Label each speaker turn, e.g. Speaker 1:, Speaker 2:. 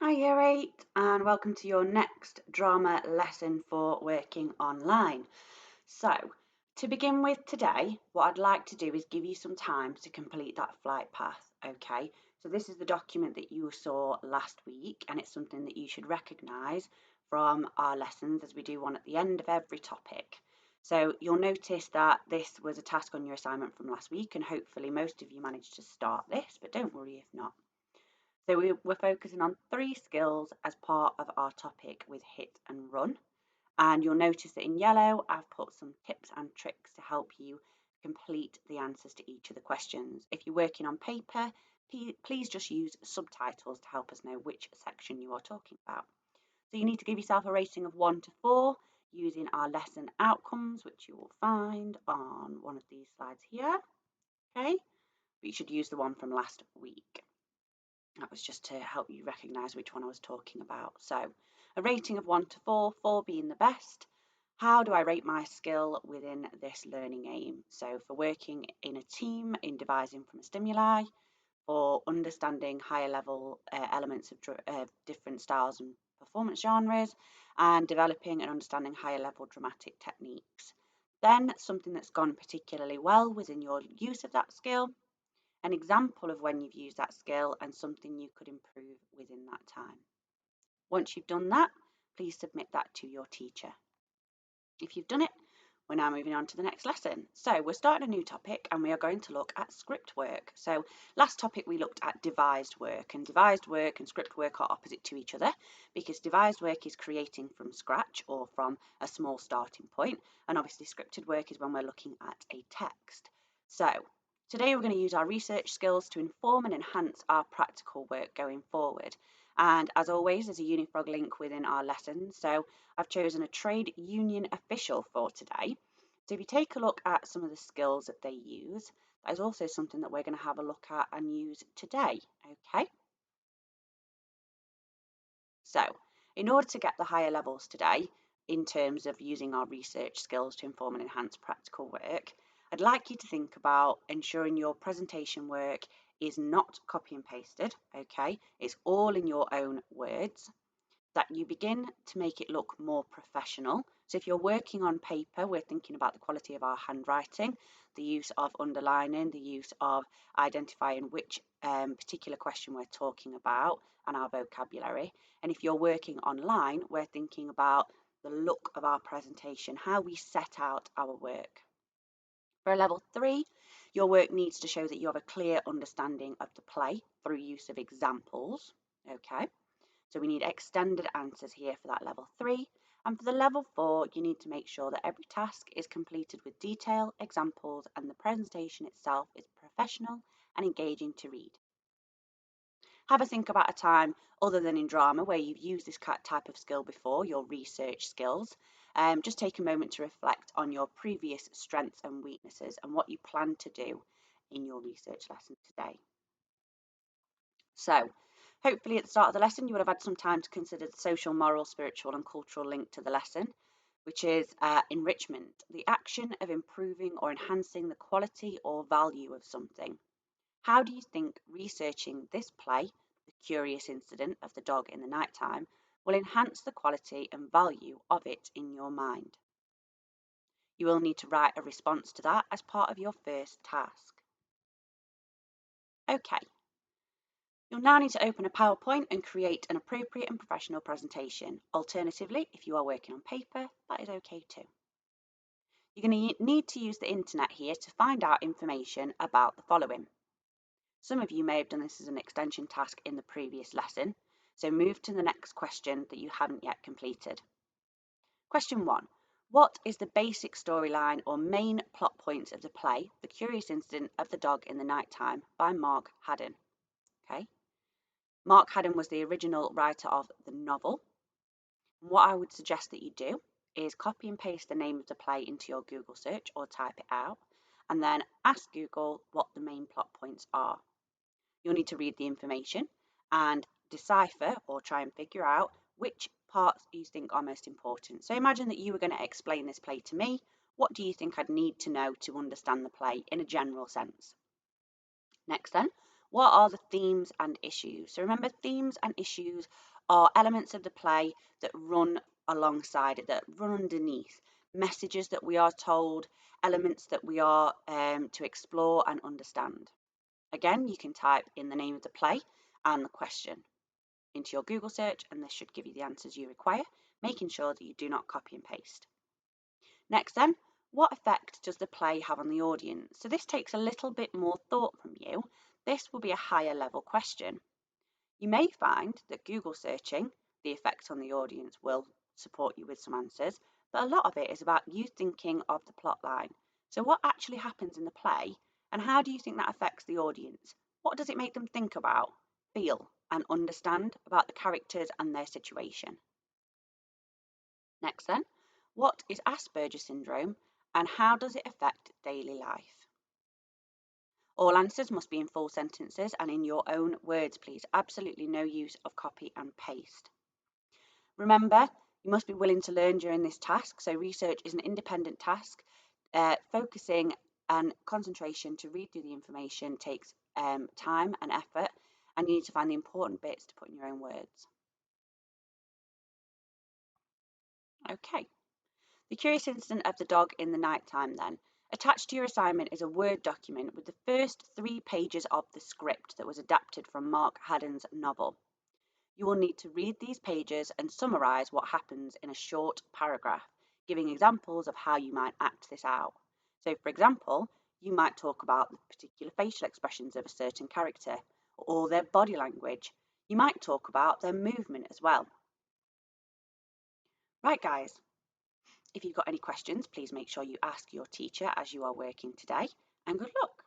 Speaker 1: Hi Year 8 and welcome to your next drama lesson for working online. So, to begin with today, what I'd like to do is give you some time to complete that flight path, okay? So this is the document that you saw last week and it's something that you should recognise from our lessons as we do one at the end of every topic. So you'll notice that this was a task on your assignment from last week and hopefully most of you managed to start this, but don't worry if not. So we're focusing on 3 skills as part of our topic with hit and run. And you'll notice that in yellow, I've put some tips and tricks to help you complete the answers to each of the questions. If you're working on paper, please just use subtitles to help us know which section you are talking about. So you need to give yourself a rating of 1 to 4 using our lesson outcomes, which you will find on one of these slides here. Okay, but you should use the one from last week. That was just to help you recognise which one I was talking about. So a rating of 1 to 4, 4 being the best. How do I rate my skill within this learning aim? So for working in a team, in devising from a stimuli, for understanding higher level elements of different styles and performance genres, and developing and understanding higher level dramatic techniques. Then something that's gone particularly well within your use of that skill, an example of when you've used that skill and something you could improve within that time. Once you've done that, please submit that to your teacher. If you've done it, we're now moving on to the next lesson. So we're starting a new topic and we are going to look at script work. So last topic we looked at devised work, and devised work and script work are opposite to each other because devised work is creating from scratch or from a small starting point, and obviously scripted work is when we're looking at a text. So today we're going to use our research skills to inform and enhance our practical work going forward. And as always, there's a Unifrog link within our lessons. So I've chosen a trade union official for today. So if you take a look at some of the skills that they use, that is also something that we're going to have a look at and use today. Okay. So in order to get the higher levels today, in terms of using our research skills to inform and enhance practical work, I'd like you to think about ensuring your presentation work is not copy and pasted, okay? It's all in your own words, that you begin to make it look more professional. So if you're working on paper, we're thinking about the quality of our handwriting, the use of underlining, the use of identifying which particular question we're talking about and our vocabulary. And if you're working online, we're thinking about the look of our presentation, how we set out our work. For a level 3, your work needs to show that you have a clear understanding of the play through use of examples. Okay. So we need extended answers here for that level 3. And for the level 4, you need to make sure that every task is completed with detail, examples, and the presentation itself is professional and engaging to read. Have a think about a time other than in drama where you've used this type of skill before, your research skills. Just take a moment to reflect on your previous strengths and weaknesses and what you plan to do in your research lesson today. So, hopefully at the start of the lesson you would have had some time to consider the social, moral, spiritual and cultural link to the lesson, which is enrichment, the action of improving or enhancing the quality or value of something. How do you think researching this play, The Curious Incident of the Dog in the Nighttime, will enhance the quality and value of it in your mind? You will need to write a response to that as part of your first task. Okay. You'll now need to open a PowerPoint and create an appropriate and professional presentation. Alternatively, if you are working on paper, that is okay too. You're going to need to use the internet here to find out information about the following. Some of you may have done this as an extension task in the previous lesson, so move to the next question that you haven't yet completed. Question 1. What is the basic storyline or main plot points of the play, The Curious Incident of the Dog in the Nighttime by Mark Haddon? Okay. Mark Haddon was the original writer of the novel. What I would suggest that you do is copy and paste the name of the play into your Google search or type it out, and then ask Google what the main plot points are. You'll need to read the information and decipher or try and figure out which parts you think are most important. So imagine that you were going to explain this play to me. What do you think I'd need to know to understand the play in a general sense? Next then, What are the themes and issues? So remember, themes and issues are elements of the play that run alongside it, that run underneath, messages that we are told, elements that we are to explore and understand. Again, you can type in the name of the play and the question into your Google search, and this should give you the answers you require, making sure that you do not copy and paste. Next then, what effect does the play have on the audience? So this takes a little bit more thought from you. This will be a higher level question. You may find that Google searching the effect on the audience will support you with some answers, but a lot of it is about you thinking of the plot line. So what actually happens in the play, and how do you think that affects the audience? What does it make them think about, feel, and understand about the characters and their situation? Next then, what is Asperger's syndrome and how does it affect daily life? All answers must be in full sentences and in your own words, please. Absolutely no use of copy and paste. Remember, you must be willing to learn during this task. So research is an independent task. Focusing and concentration to read through the information takes time and effort, and you need to find the important bits to put in your own words. Okay. The curious incident of the dog in the night time then. Attached to your assignment is a Word document with the first 3 pages of the script that was adapted from Mark Haddon's novel. You will need to read these pages and summarise what happens in a short paragraph, giving examples of how you might act this out. So, for example, you might talk about the particular facial expressions of a certain character or their body language. You might talk about their movement as well. Right, guys, if you've got any questions, please make sure you ask your teacher as you are working today, and good luck.